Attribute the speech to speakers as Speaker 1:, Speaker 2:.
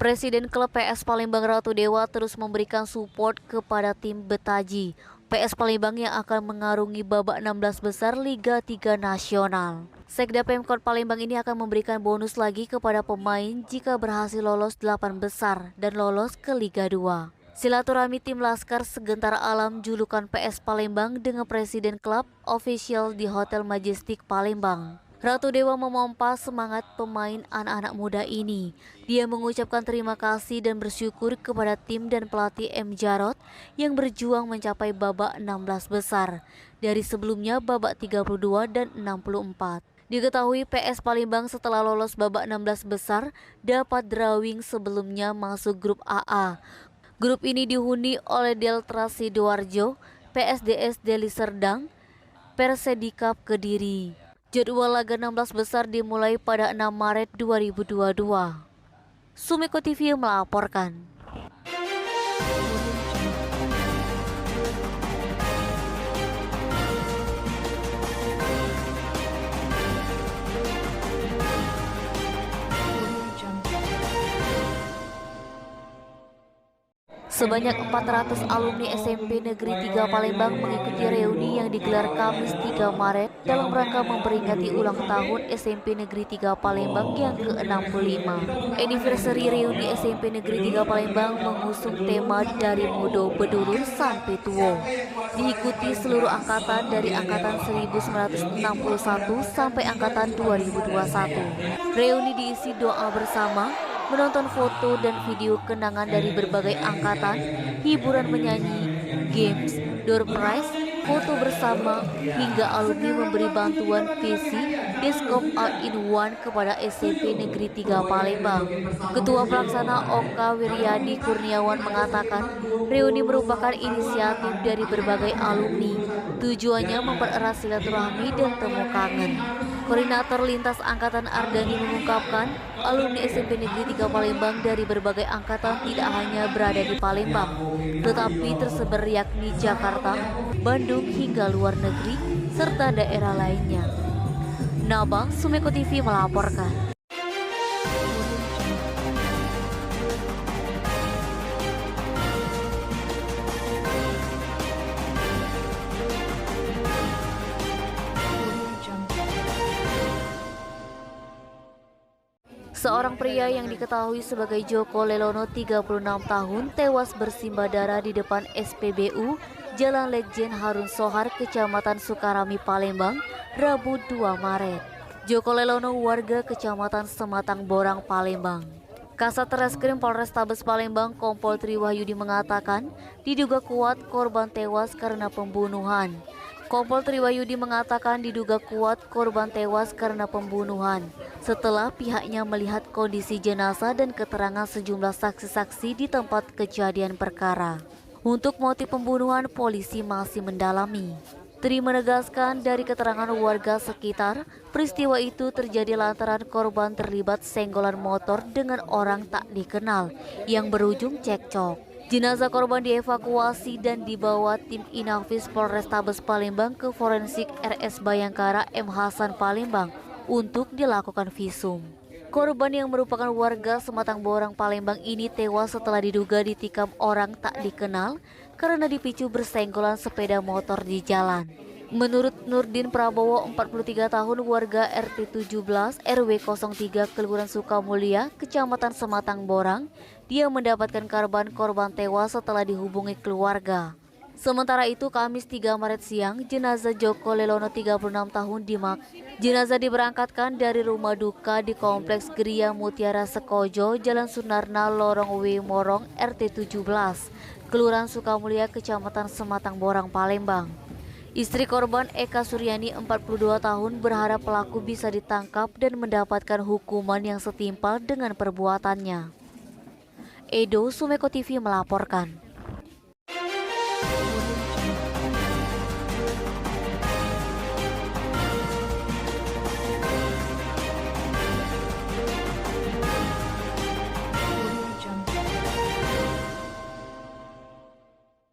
Speaker 1: Presiden klub PS Palembang Ratu Dewa terus memberikan support kepada tim Betaji, PS Palembang yang akan mengarungi babak 16 besar Liga 3 Nasional. Sekda Pemkot Palembang ini akan memberikan bonus lagi kepada pemain jika berhasil lolos 8 besar dan lolos ke Liga 2. Silaturahmi tim Laskar Segentar Alam julukan PS Palembang dengan Presiden klub official di Hotel Majestic Palembang. Ratu Dewa memompa semangat pemain anak-anak muda ini. Dia mengucapkan terima kasih dan bersyukur kepada tim dan pelatih M. Jarod yang berjuang mencapai babak 16 besar dari sebelumnya babak 32 dan 64. Diketahui PS Palembang setelah lolos babak 16 besar dapat drawing sebelumnya masuk grup AA. Grup ini dihuni oleh Delta Sidoarjo, PSDS Deli Serdang, Persedikap Kediri. Jadwal laga 16 besar dimulai pada 6 Maret 2022. Sumeko TV melaporkan. Sebanyak 400 alumni SMP Negeri 3 Palembang mengikuti reuni yang digelar Kamis 3 Maret dalam rangka memperingati ulang tahun SMP Negeri 3 Palembang yang ke-65. Anniversary reuni SMP Negeri 3 Palembang mengusung tema dari Mudo Bedulur sampai Tuo. Diikuti seluruh angkatan dari angkatan 1961 sampai angkatan 2021. Reuni diisi doa bersama, menonton foto dan video kenangan dari berbagai angkatan, hiburan menyanyi, games, door prize, foto bersama, hingga alumni memberi bantuan PC, desktop all-in-one kepada SMP Negeri 3 Palembang. Ketua Pelaksana Oka Wiryadi Kurniawan mengatakan, reuni merupakan inisiatif dari berbagai alumni. Tujuannya mempererat silaturahmi dan temu kangen. Koordinator Lintas Angkatan Ardani mengungkapkan, alumni SMP Negeri 3 Palembang dari berbagai angkatan tidak hanya berada di Palembang, tetapi tersebar yakni Jakarta, Bandung hingga luar negeri, serta daerah lainnya. Nabang, Sumeko TV melaporkan. Seorang pria yang diketahui sebagai Joko Lelono 36 tahun tewas bersimbah darah di depan SPBU Jalan Legend Harun Sohar, Kecamatan Sukarami, Palembang, Rabu 2 Maret. Joko Lelono warga Kecamatan Sematang Borang, Palembang. Kasat Reskrim Polrestabes Palembang Kompol Triwahyudi mengatakan diduga kuat korban tewas karena pembunuhan. Kompol Triwahyudi mengatakan diduga kuat korban tewas karena pembunuhan setelah pihaknya melihat kondisi jenazah dan keterangan sejumlah saksi-saksi di tempat kejadian perkara. Untuk motif pembunuhan, polisi masih mendalami. Tri menegaskan dari keterangan warga sekitar, peristiwa itu terjadi lantaran korban terlibat senggolan motor dengan orang tak dikenal yang berujung cekcok. Jenazah korban dievakuasi dan dibawa tim Inafis Polrestabes Palembang ke forensik RS Bayangkara M. Hasan Palembang untuk dilakukan visum. Korban yang merupakan warga Sematang Borang Palembang ini tewas setelah diduga ditikam orang tak dikenal karena dipicu bersenggolan sepeda motor di jalan. Menurut Nurdin Prabowo, 43 tahun, warga RT 17 RW 03 Kelurahan Sukamulya, Kecamatan Sematang Borang, dia mendapatkan kabar korban tewas setelah dihubungi keluarga. Sementara itu, Kamis 3 Maret siang, jenazah Joko Lelono 36 tahun Jenazah diberangkatkan dari rumah duka di Kompleks Geria Mutiara Sekojo, Jalan Sunarna, Lorong W Morong, RT 17, Kelurahan Sukamulya, Kecamatan Sematang Borang, Palembang. Istri korban Eka Suryani 42 tahun berharap pelaku bisa ditangkap dan mendapatkan hukuman yang setimpal dengan perbuatannya. Edo, Sumeko TV melaporkan.